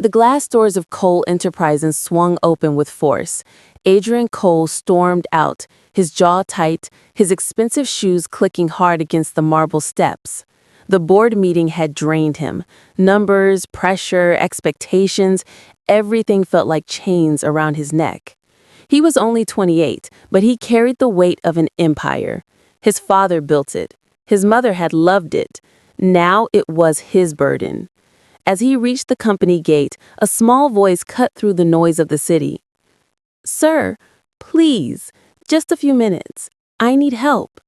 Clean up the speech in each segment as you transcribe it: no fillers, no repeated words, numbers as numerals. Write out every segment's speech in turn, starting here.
The glass doors of Cole Enterprises swung open with force. Adrian Cole stormed out, his jaw tight, his expensive shoes clicking hard against the marble steps. The board meeting had drained him. Numbers, pressure, expectations, everything felt like chains around his neck. He was only 28, but he carried the weight of an empire. His father built it. His mother had loved it. Now it was his burden. As he reached the company gate, a small voice cut through the noise of the city. "Sir, please, just a few minutes. I need help."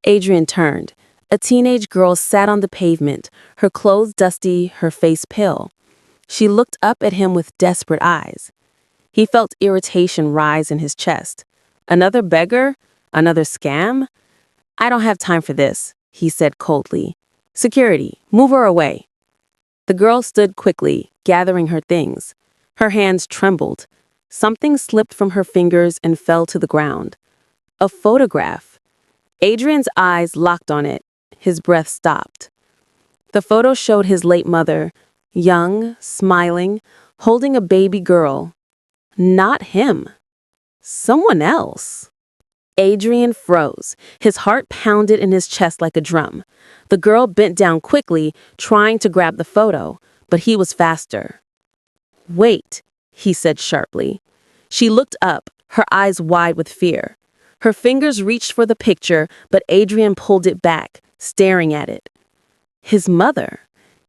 Adrian turned. A teenage girl sat on the pavement, her clothes dusty, her face pale. She looked up at him with desperate eyes. He felt irritation rise in his chest. "Another beggar? Another scam? I don't have time for this," he said coldly. "Security, move her away." The girl stood quickly, gathering her things. Her hands trembled. Something slipped from her fingers and fell to the ground. A photograph. Adrian's eyes locked on it. His breath stopped. The photo showed his late mother, young, smiling, holding a baby girl. Not him. Someone else. Adrian froze. His heart pounded in his chest like a drum. The girl bent down quickly, trying to grab the photo, but he was faster. "Wait," he said sharply. She looked up, her eyes wide with fear. Her fingers reached for the picture, but Adrian pulled it back, staring at it. His mother,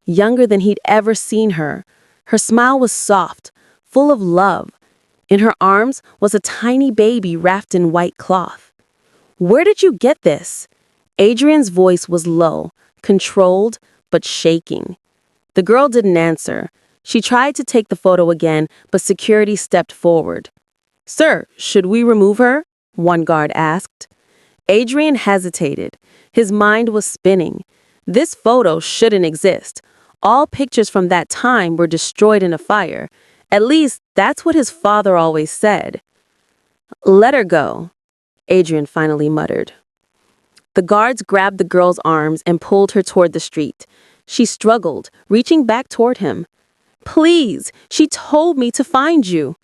younger than he'd ever seen her. Her smile was soft, full of love. In her arms was a tiny baby wrapped in white cloth. "Where did you get this?" Adrian's voice was low, controlled, but shaking. The girl didn't answer. She tried to take the photo again, but security stepped forward. "Sir, should we remove her?" one guard asked. Adrian hesitated. His mind was spinning. This photo shouldn't exist. All pictures from that time were destroyed in a fire. At least, that's what his father always said. "Let her go," Adrian finally muttered. The guards grabbed the girl's arms and pulled her toward the street. She struggled, reaching back toward him. "Please, she told me to find you."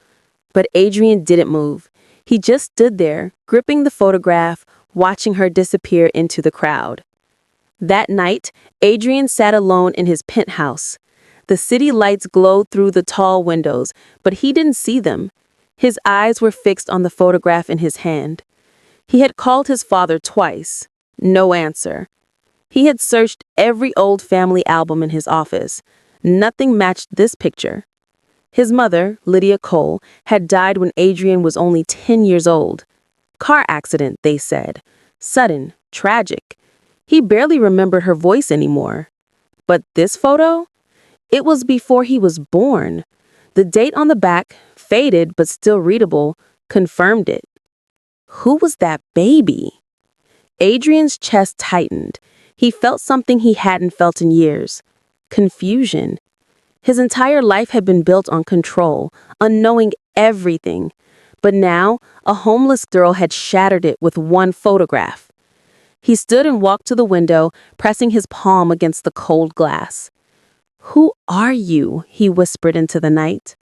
But Adrian didn't move. He just stood there, gripping the photograph, watching her disappear into the crowd. That night, Adrian sat alone in his penthouse. The city lights glowed through the tall windows, but he didn't see them. His eyes were fixed on the photograph in his hand. He had called his father twice. No answer. He had searched every old family album in his office. Nothing matched this picture. His mother, Lydia Cole, had died when Adrian was only 10 years old. Car accident, they said. Sudden, tragic. He barely remembered her voice anymore. But this photo? It was before he was born. The date on the back, faded but still readable, confirmed it. Who was that baby? Adrian's chest tightened. He felt something he hadn't felt in years. Confusion. His entire life had been built on control, on knowing everything. But now, a homeless girl had shattered it with one photograph. He stood and walked to the window, pressing his palm against the cold glass. "Who are you?" he whispered into the night.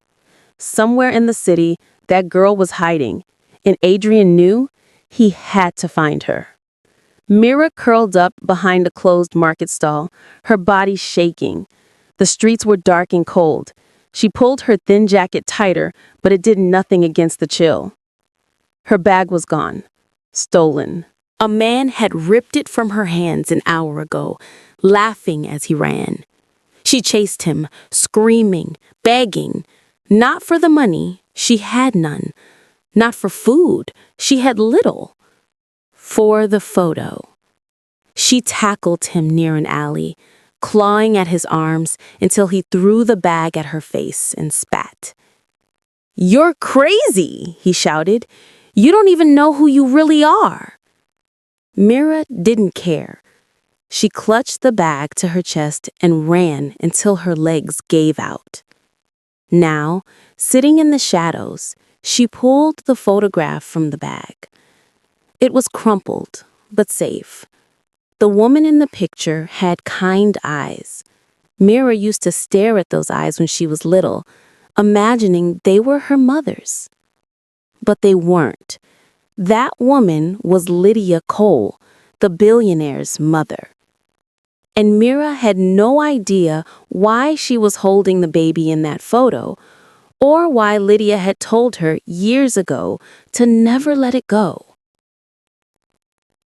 Somewhere in the city, that girl was hiding, and Adrian knew he had to find her. Mira curled up behind a closed market stall, her body shaking. The streets were dark and cold. She pulled her thin jacket tighter, but it did nothing against the chill. Her bag was gone. Stolen. A man had ripped it from her hands an hour ago, laughing as he ran. She chased him, screaming, begging. Not for the money, she had none. Not for food, she had little. For the photo. She tackled him near an alley, clawing at his arms until he threw the bag at her face and spat. "You're crazy," he shouted. "You don't even know who you really are." Mira didn't care. She clutched the bag to her chest and ran until her legs gave out. Now, sitting in the shadows, she pulled the photograph from the bag. It was crumpled, but safe. The woman in the picture had kind eyes. Mira used to stare at those eyes when she was little, imagining they were her mother's. But they weren't. That woman was Lydia Cole, the billionaire's mother. And Mira had no idea why she was holding the baby in that photo, or why Lydia had told her years ago to never let it go.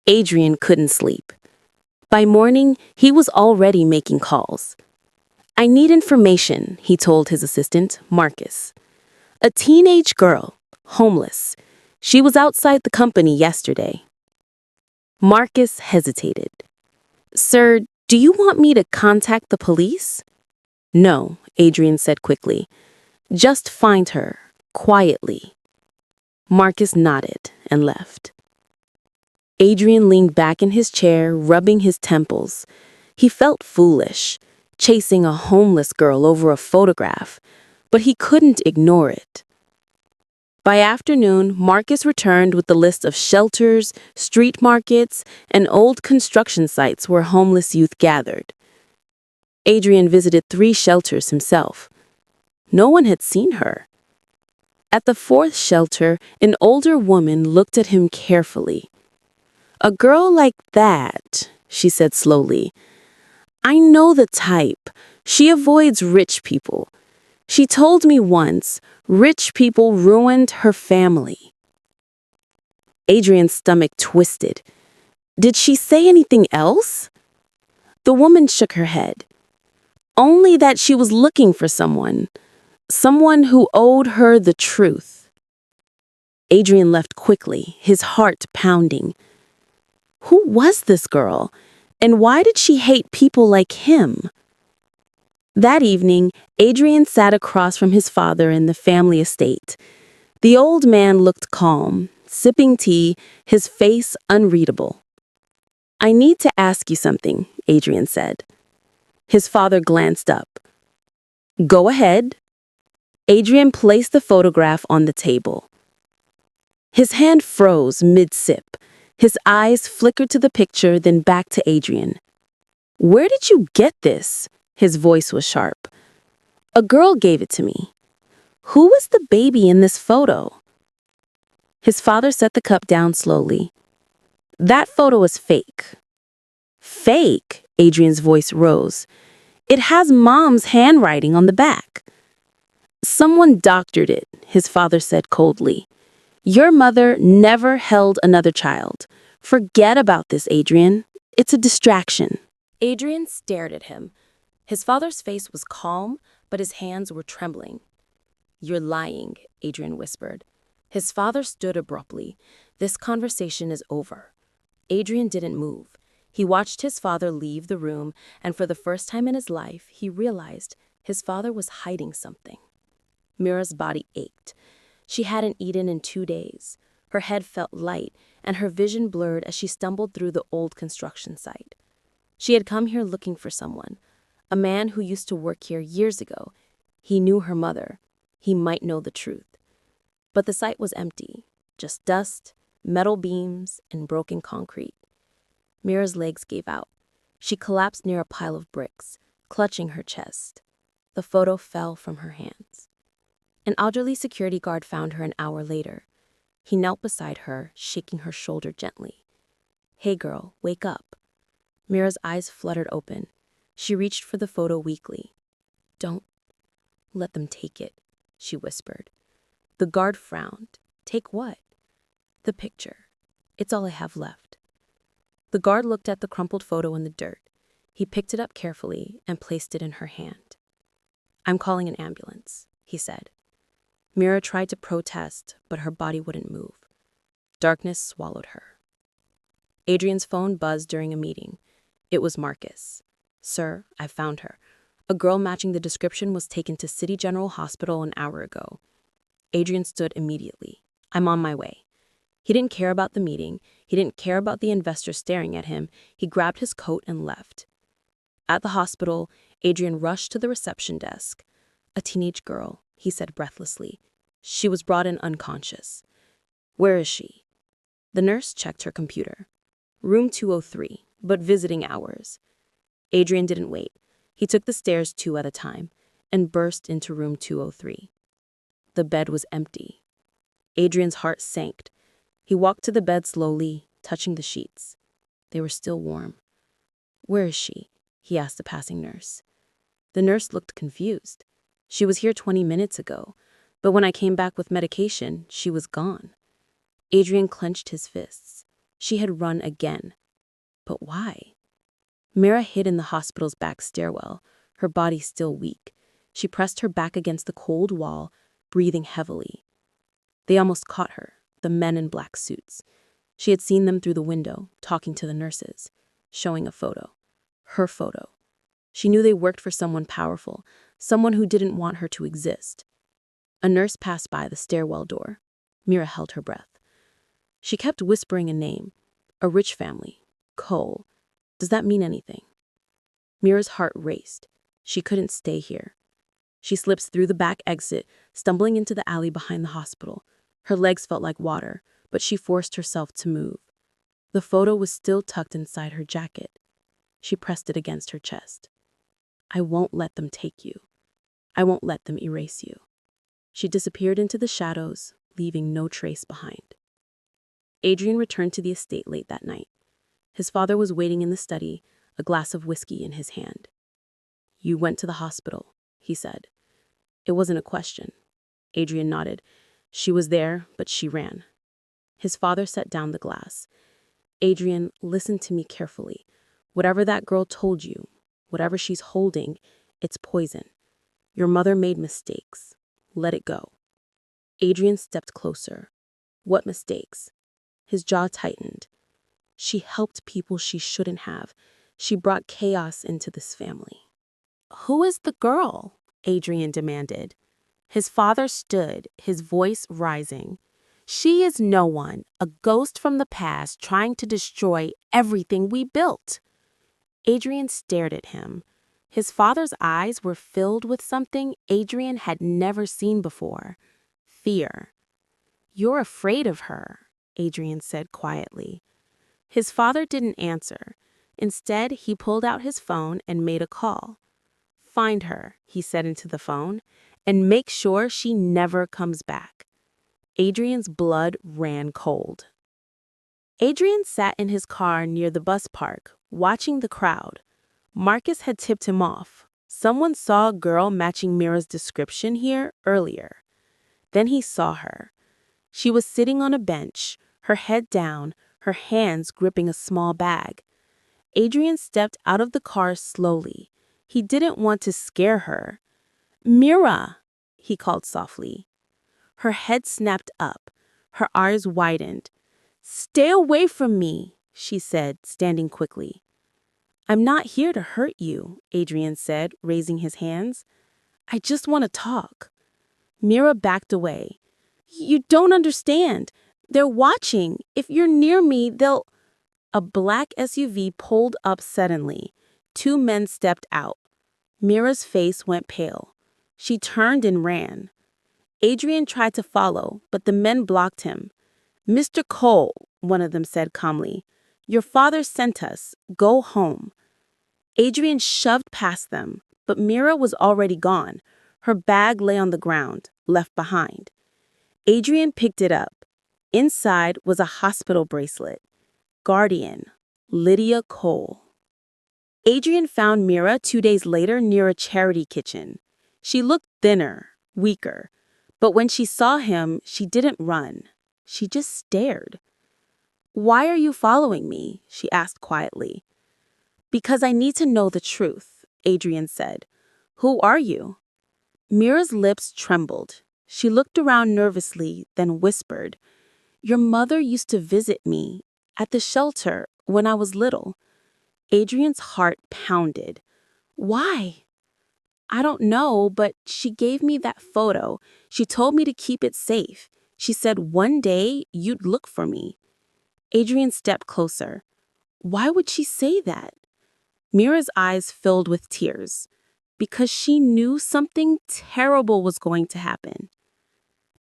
Adrian couldn't sleep. By morning, he was already making calls. "I need information," he told his assistant, Marcus. "A teenage girl, homeless. She was outside the company yesterday." Marcus hesitated. "Sir, do you want me to contact the police?" "No," Adrian said quickly. "Just find her, quietly." Marcus nodded and left. Adrian leaned back in his chair, rubbing his temples. He felt foolish, chasing a homeless girl over a photograph, but he couldn't ignore it. By afternoon, Marcus returned with the list of shelters, street markets, and old construction sites where homeless youth gathered. Adrian visited 3 shelters himself. No one had seen her. At the 4th shelter, an older woman looked at him carefully. "A girl like that," she said slowly. "I know the type. She avoids rich people. She told me once, rich people ruined her family." Adrian's stomach twisted. Did she say anything else? The woman shook her head. Only that she was looking for someone who owed her the truth. Adrian left quickly, his heart pounding. Who was this girl? And why did she hate people like him? That evening, Adrian sat across from his father in the family estate. The old man looked calm, sipping tea, his face unreadable. "I need to ask you something," Adrian said. His father glanced up. "Go ahead." Adrian placed the photograph on the table. His hand froze mid-sip. His eyes flickered to the picture, then back to Adrian. "Where did you get this?" His voice was sharp. "A girl gave it to me." "Who was the baby in this photo?" His father set the cup down slowly. "That photo is fake." "Fake?" Adrian's voice rose. "It has Mom's handwriting on the back." "Someone doctored it," his father said coldly. "Your mother never held another child. Forget about this, Adrian. It's a distraction." Adrian stared at him. His father's face was calm, but his hands were trembling. "You're lying," Adrian whispered. His father stood abruptly. "This conversation is over." Adrian didn't move. He watched his father leave the room, and for the first time in his life, he realized his father was hiding something. Mira's body ached. She hadn't eaten in 2 days. Her head felt light, and her vision blurred as she stumbled through the old construction site. She had come here looking for someone, a man who used to work here years ago. He knew her mother. He might know the truth. But the site was empty, just dust, metal beams, and broken concrete. Mira's legs gave out. She collapsed near a pile of bricks, clutching her chest. The photo fell from her hands. An elderly security guard found her an hour later. He knelt beside her, shaking her shoulder gently. "Hey girl, wake up." Mira's eyes fluttered open. She reached for the photo weakly. "Don't let them take it," she whispered. The guard frowned. "Take what?" "The picture. It's all I have left." The guard looked at the crumpled photo in the dirt. He picked it up carefully and placed it in her hand. "I'm calling an ambulance," he said. Mira tried to protest, but her body wouldn't move. Darkness swallowed her. Adrian's phone buzzed during a meeting. It was Marcus. "Sir, I found her. A girl matching the description was taken to City General Hospital an hour ago." Adrian stood immediately. "I'm on my way." He didn't care about the meeting. He didn't care about the investor staring at him. He grabbed his coat and left. At the hospital, Adrian rushed to the reception desk. "A teenage girl," he said breathlessly. "She was brought in unconscious." "Where is she?" The nurse checked her computer. "Room 203, but visiting hours." Adrian didn't wait. He took the stairs 2 at a time and burst into room 203. The bed was empty. Adrian's heart sank. He walked to the bed slowly, touching the sheets. They were still warm. "Where is she?" he asked a passing nurse. The nurse looked confused. "She was here 20 minutes ago, but when I came back with medication, she was gone." Adrian clenched his fists. She had run again. But why? Mira hid in the hospital's back stairwell, her body still weak. She pressed her back against the cold wall, breathing heavily. They almost caught her, the men in black suits. She had seen them through the window, talking to the nurses, showing a photo. Her photo. She knew they worked for someone powerful, someone who didn't want her to exist. A nurse passed by the stairwell door. Mira held her breath. She kept whispering a name. A rich family. Cole. Does that mean anything? Mira's heart raced. She couldn't stay here. She slips through the back exit, stumbling into the alley behind the hospital. Her legs felt like water, but she forced herself to move. The photo was still tucked inside her jacket. She pressed it against her chest. "I won't let them take you. I won't let them erase you." She disappeared into the shadows, leaving no trace behind. Adrian returned to the estate late that night. His father was waiting in the study, a glass of whiskey in his hand. "You went to the hospital," he said. It wasn't a question. Adrian nodded. "She was there, but she ran." His father set down the glass. "Adrian, listen to me carefully. Whatever that girl told you, whatever she's holding, it's poison. Your mother made mistakes. Let it go." Adrian stepped closer. "What mistakes?" His jaw tightened. "She helped people she shouldn't have. She brought chaos into this family." "Who is the girl?" Adrian demanded. His father stood, his voice rising. "She is no one, a ghost from the past trying to destroy everything we built." Adrian stared at him. His father's eyes were filled with something Adrian had never seen before. Fear. "You're afraid of her," Adrian said quietly. His father didn't answer. Instead, he pulled out his phone and made a call. "Find her," he said into the phone, "and make sure she never comes back." Adrian's blood ran cold. Adrian sat in his car near the bus park, watching the crowd. Marcus had tipped him off. Someone saw a girl matching Mira's description here earlier. Then he saw her. She was sitting on a bench, her head down, her hands gripping a small bag. Adrian stepped out of the car slowly. He didn't want to scare her. "Mira!" he called softly. Her head snapped up. Her eyes widened. "Stay away from me," she said, standing quickly. "I'm not here to hurt you," Adrian said, raising his hands. "I just want to talk." Mira backed away. "You don't understand. They're watching. If you're near me, they'll—" A black SUV pulled up suddenly. 2 men stepped out. Mira's face went pale. She turned and ran. Adrian tried to follow, but the men blocked him. "Mr. Cole," one of them said calmly, "your father sent us. Go home." Adrian shoved past them, but Mira was already gone. Her bag lay on the ground, left behind. Adrian picked it up. Inside was a hospital bracelet. Guardian, Lydia Cole. Adrian found Mira 2 days later near a charity kitchen. She looked thinner, weaker, but when she saw him, she didn't run. She just stared. "Why are you following me?" she asked quietly. "Because I need to know the truth," Adrian said. "Who are you?" Mira's lips trembled. She looked around nervously, then whispered, "Your mother used to visit me at the shelter when I was little." Adrian's heart pounded. "Why?" "I don't know, but she gave me that photo. She told me to keep it safe. She said one day you'd look for me." Adrian stepped closer. "Why would she say that?" Mira's eyes filled with tears. "Because she knew something terrible was going to happen."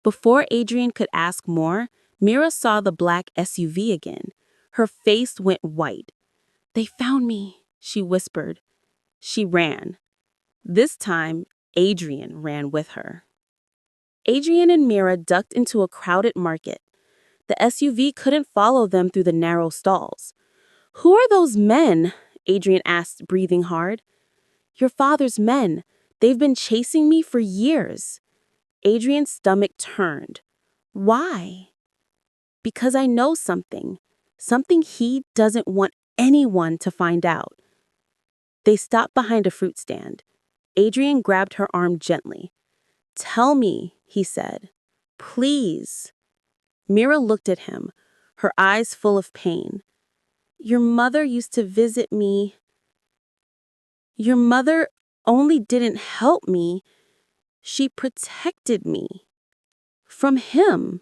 Before Adrian could ask more, Mira saw the black SUV again. Her face went white. "They found me," she whispered. She ran. This time, Adrian ran with her. Adrian and Mira ducked into a crowded market. The SUV couldn't follow them through the narrow stalls. "Who are those men?" Adrian asked, breathing hard. "Your father's men. They've been chasing me for years." Adrian's stomach turned. "Why?" "Because I know something. Something he doesn't want anyone to find out." They stopped behind a fruit stand. Adrian grabbed her arm gently. "Tell me," he said. "Please." Mira looked at him, her eyes full of pain. "Your mother used to visit me. Your mother only didn't help me. She protected me. From him."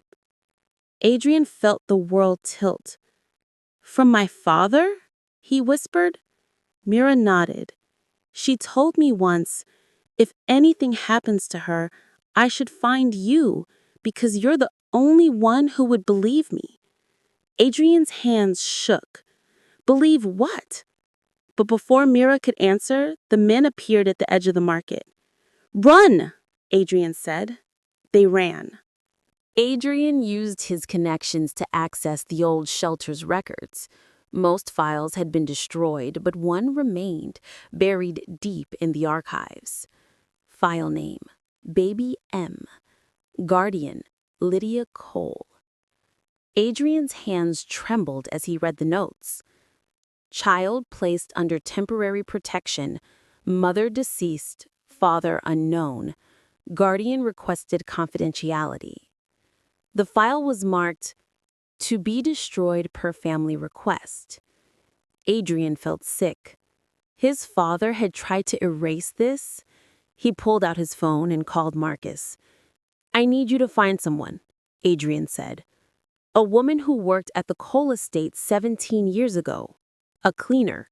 Adrian felt the world tilt. "From my father?" he whispered. Mira nodded. "She told me once, if anything happens to her, I should find you, because you're the only one who would believe me." Adrian's hands shook. "Believe what?" But before Mira could answer, the men appeared at the edge of the market. "Run!" Adrian said. They ran. Adrian used his connections to access the old shelter's records. Most files had been destroyed, but one remained, buried deep in the archives. File name: Baby M. Guardian: Lydia Cole. Adrian's hands trembled as he read the notes. Child placed under temporary protection. Mother deceased. Father unknown. Guardian requested confidentiality. The file was marked, "To be destroyed per family request." Adrian felt sick. His father had tried to erase this. He pulled out his phone and called Marcus. "I need you to find someone," Adrian said. "A woman who worked at the Cole estate 17 years ago. A cleaner."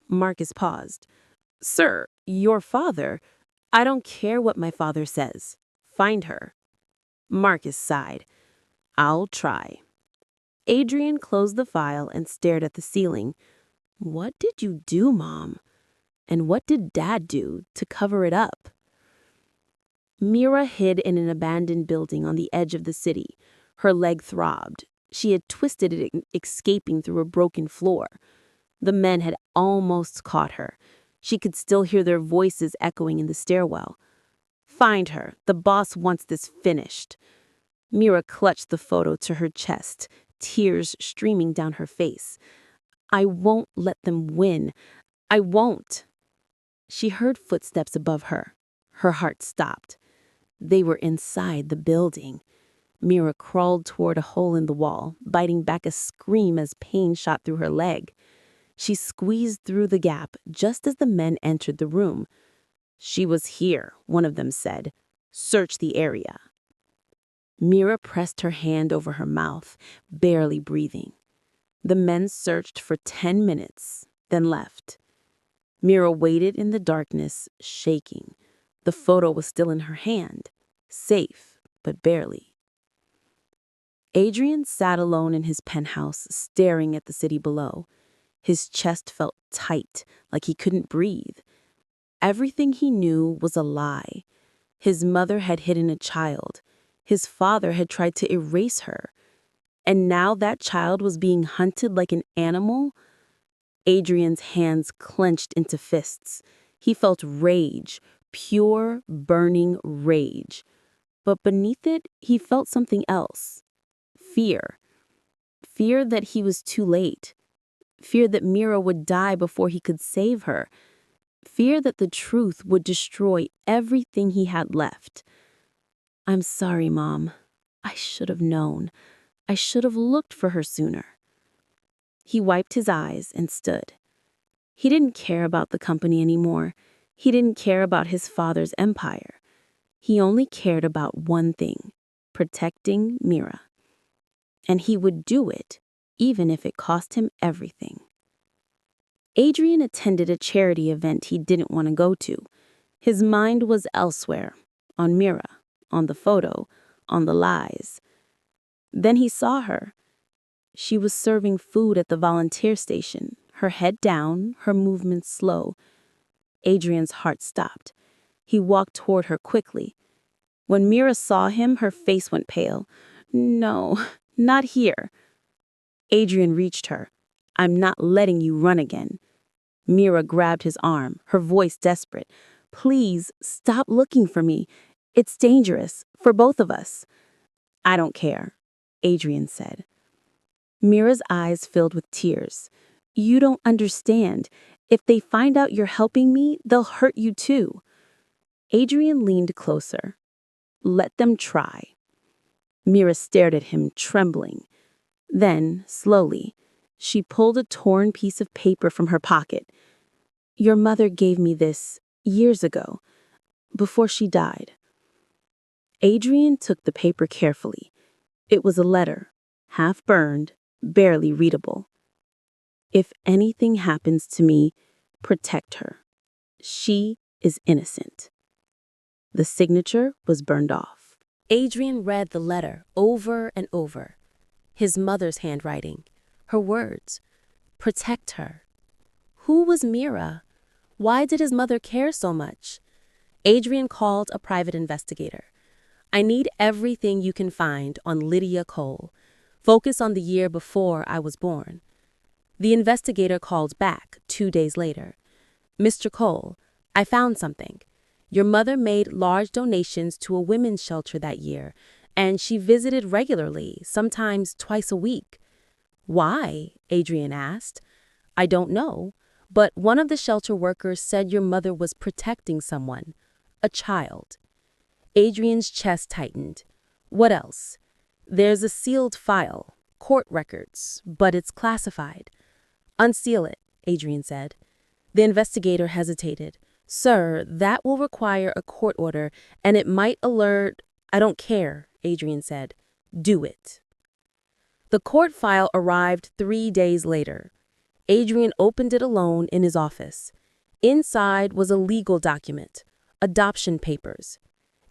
Marcus paused. "Sir, your father—" "I don't care what my father says. Find her." Marcus sighed. "I'll try." Adrian closed the file and stared at the ceiling. What did you do, Mom? And what did Dad do to cover it up? Mira hid in an abandoned building on the edge of the city. Her leg throbbed. She had twisted it, escaping through a broken floor. The men had almost caught her. She could still hear their voices echoing in the stairwell. "Find her. The boss wants this finished." Mira clutched the photo to her chest, tears streaming down her face. "I won't let them win. I won't." She heard footsteps above her. Her heart stopped. They were inside the building. Mira crawled toward a hole in the wall, biting back a scream as pain shot through her leg. She squeezed through the gap just as the men entered the room. "She was here," one of them said. "Search the area." Mira pressed her hand over her mouth, barely breathing. The men searched for 10 minutes, then left. Mira waited in the darkness, shaking. The photo was still in her hand, safe, but barely. Adrian sat alone in his penthouse, staring at the city below. His chest felt tight, like he couldn't breathe. Everything he knew was a lie. His mother had hidden a child. His father had tried to erase her. And now that child was being hunted like an animal. Adrian's hands clenched into fists. He felt rage, pure, burning rage. But beneath it, he felt something else. Fear. Fear that he was too late. Fear that Mira would die before he could save her. Fear that the truth would destroy everything he had left. "I'm sorry, Mom. I should have known. I should have looked for her sooner." He wiped his eyes and stood. He didn't care about the company anymore. He didn't care about his father's empire. He only cared about one thing: protecting Mira. And he would do it, even if it cost him everything. Adrian attended a charity event he didn't want to go to. His mind was elsewhere, on Mira, on the photo, on the lies. Then he saw her. She was serving food at the volunteer station, her head down, her movements slow. Adrian's heart stopped. He walked toward her quickly. When Mira saw him, her face went pale. No, not here. Adrian reached her. I'm not letting you run again. Mira grabbed his arm, her voice desperate. Please, stop looking for me. It's dangerous, for both of us. I don't care, Adrian said. Mira's eyes filled with tears. You don't understand. If they find out you're helping me, they'll hurt you too. Adrian leaned closer. Let them try. Mira stared at him, trembling. Then, slowly, she pulled a torn piece of paper from her pocket. Your mother gave me this years ago, before she died. Adrian took the paper carefully. It was a letter, half burned, barely readable. If anything happens to me, protect her. She is innocent. The signature was burned off. Adrian read the letter over and over. His mother's handwriting, her words. Protect her. Who was Mira? Why did his mother care so much? Adrian called a private investigator. I need everything you can find on Lydia Cole. Focus on the year before I was born. The investigator called back 2 days later. Mr. Cole, I found something. Your mother made large donations to a women's shelter that year, and she visited regularly, sometimes twice a week. Why? Adrian asked. I don't know, but one of the shelter workers said your mother was protecting someone, a child. Adrian's chest tightened. What else? There's a sealed file, court records, but it's classified. Unseal it, Adrian said. The investigator hesitated. Sir, that will require a court order, and it might alert— I don't care, Adrian said. Do it. The court file arrived 3 days later. Adrian opened it alone in his office. Inside was a legal document, adoption papers.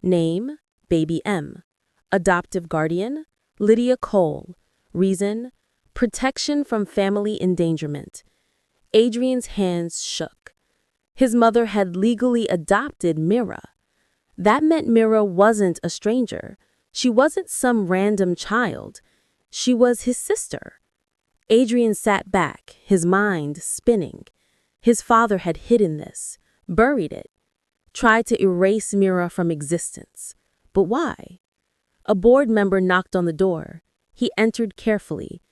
Name, Baby M. Adoptive guardian, Lydia Cole. Reason, protection from family endangerment. Adrian's hands shook. His mother had legally adopted Mira. That meant Mira wasn't a stranger. She wasn't some random child. She was his sister. Adrian sat back, his mind spinning. His father had hidden this, buried it, tried to erase Mira from existence. But why? A board member knocked on the door. He entered carefully.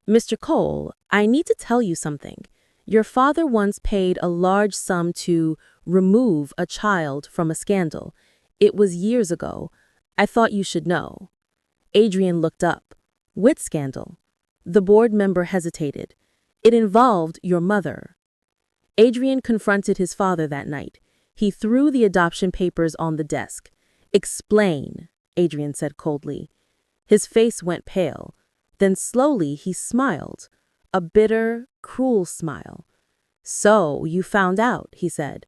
Mr. Cole, I need to tell you something. Your father once paid a large sum to remove a child from a scandal. It was years ago. I thought you should know. Adrian looked up. What scandal? The board member hesitated. It involved your mother. Adrian confronted his father that night. He threw the adoption papers on the desk. Explain, Adrian said coldly. His face went pale. Then slowly he smiled. A bitter, cruel smile. So, you found out, he said.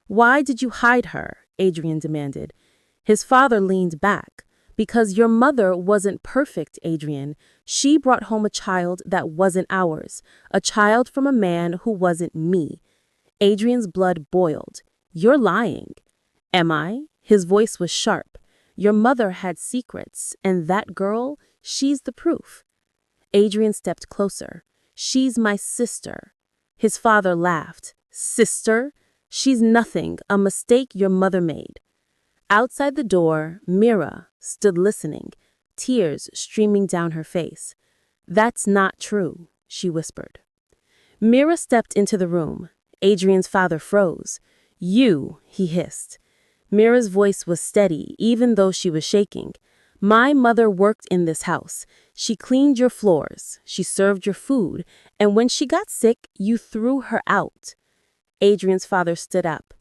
Why did you hide her? Adrian demanded. His father leaned back. Because your mother wasn't perfect, Adrian. She brought home a child that wasn't ours. A child from a man who wasn't me. Adrian's blood boiled. You're lying. Am I? His voice was sharp. Your mother had secrets, and that girl, she's the proof. Adrian stepped closer. She's my sister. His father laughed. Sister? She's nothing, a mistake your mother made. Outside the door, Mira stood listening, tears streaming down her face. That's not true, she whispered. Mira stepped into the room. Adrian's father froze. You, he hissed. Mira's voice was steady, even though she was shaking. My mother worked in this house. She cleaned your floors. She served your food. And when she got sick, you threw her out. Adrian's father stood up.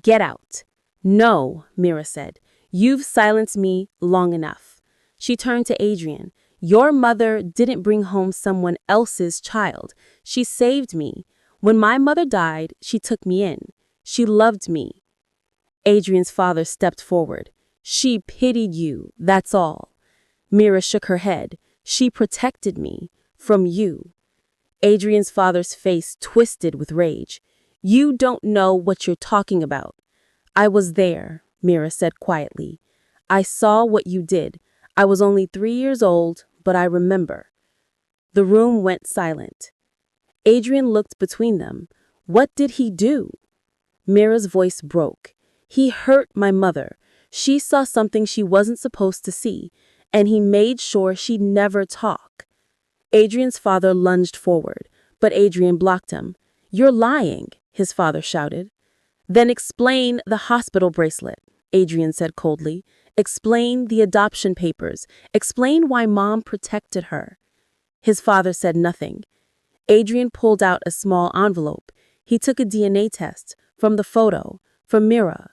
Get out. No, Mira said. You've silenced me long enough. She turned to Adrian. Your mother didn't bring home someone else's child. She saved me. When my mother died, she took me in. She loved me. Adrian's father stepped forward. She pitied you, that's all. Mira shook her head. She protected me from you. Adrian's father's face twisted with rage. You don't know what you're talking about. I was there, Mira said quietly. I saw what you did. I was only 3 years old, but I remember. The room went silent. Adrian looked between them. What did he do? Mira's voice broke. He hurt my mother. She saw something she wasn't supposed to see, and he made sure she'd never talk. Adrian's father lunged forward, but Adrian blocked him. You're lying, his father shouted. Then explain the hospital bracelet, Adrian said coldly. Explain the adoption papers. Explain why Mom protected her. His father said nothing. Adrian pulled out a small envelope. He took a DNA test from the photo, from Mira.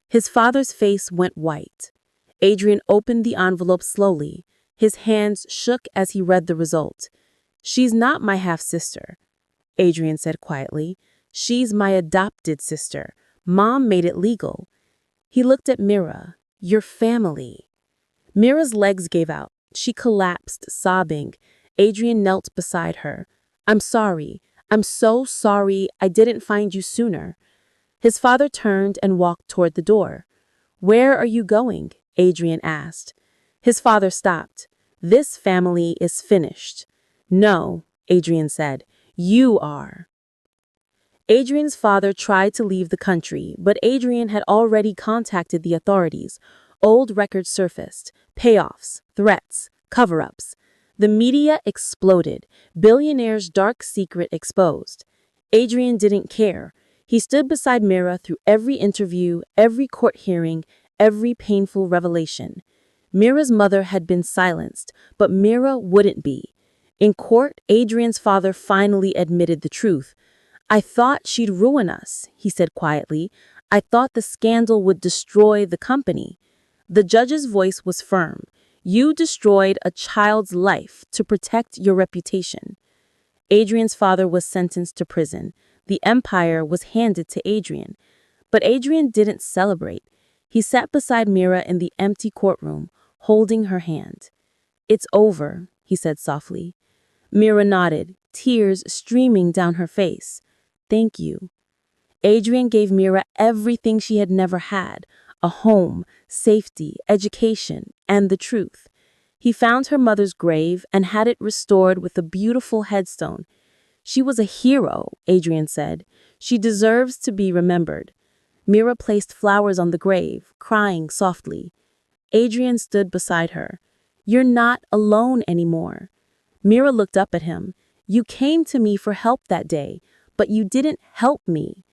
His father's face went white. Adrian opened the envelope slowly. His hands shook as he read the result. She's not my half-sister, Adrian said quietly. She's my adopted sister. Mom made it legal. He looked at Mira. Your family. Mira's legs gave out. She collapsed, sobbing. Adrian knelt beside her. I'm sorry. I'm so sorry I didn't find you sooner. His father turned and walked toward the door. Where are you going? Adrian asked. His father stopped. This family is finished. No, Adrian said. You are. Adrian's father tried to leave the country, but Adrian had already contacted the authorities. Old records surfaced, payoffs, threats, cover-ups. The media exploded, Billionaire's dark secret exposed. Adrian didn't care. He stood beside Mira through every interview, every court hearing, every painful revelation. Mira's mother had been silenced, but Mira wouldn't be. In court, Adrian's father finally admitted the truth. I thought she'd ruin us, he said quietly. I thought the scandal would destroy the company. The judge's voice was firm. You destroyed a child's life to protect your reputation. Adrian's father was sentenced to prison. The empire was handed to Adrian. But Adrian didn't celebrate. He sat beside Mira in the empty courtroom, holding her hand. It's over, he said softly. Mira nodded, tears streaming down her face. Thank you. Adrian gave Mira everything she had never had, a home, safety, education, and the truth. He found her mother's grave and had it restored with a beautiful headstone. She was a hero, Adrian said. She deserves to be remembered. Mira placed flowers on the grave, crying softly. Adrian stood beside her. You're not alone anymore. Mira looked up at him. You came to me for help that day, but you didn't help me.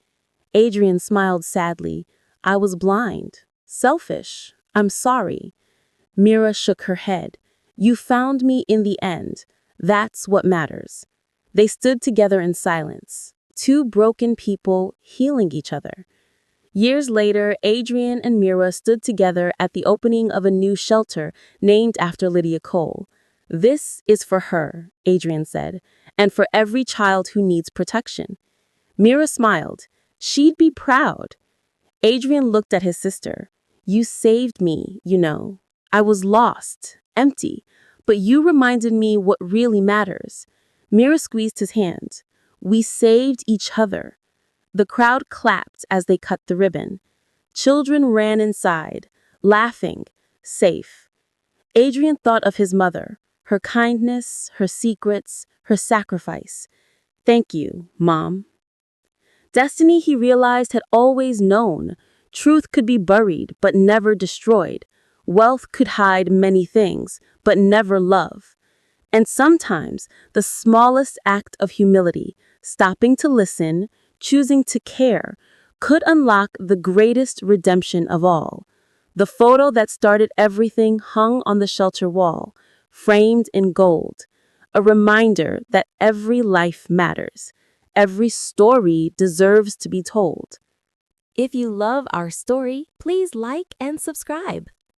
Adrian smiled sadly. I was blind, selfish. I'm sorry. Mira shook her head. You found me in the end. That's what matters. They stood together in silence, two broken people healing each other. Years later, Adrian and Mira stood together at the opening of a new shelter named after Lydia Cole. This is for her, Adrian said, and for every child who needs protection. Mira smiled. She'd be proud. Adrian looked at his sister. You saved me, you know. I was lost, empty, but you reminded me what really matters. Mira squeezed his hand. We saved each other. The crowd clapped as they cut the ribbon. Children ran inside, laughing, safe. Adrian thought of his mother, her kindness, her secrets, her sacrifice. Thank you, Mom. Destiny, he realized, had always known. Truth could be buried, but never destroyed. Wealth could hide many things, but never love. And sometimes the smallest act of humility, stopping to listen, choosing to care, could unlock the greatest redemption of all. The photo that started everything hung on the shelter wall, framed in gold, a reminder that every life matters. Every story deserves to be told. If you love our story, please like and subscribe.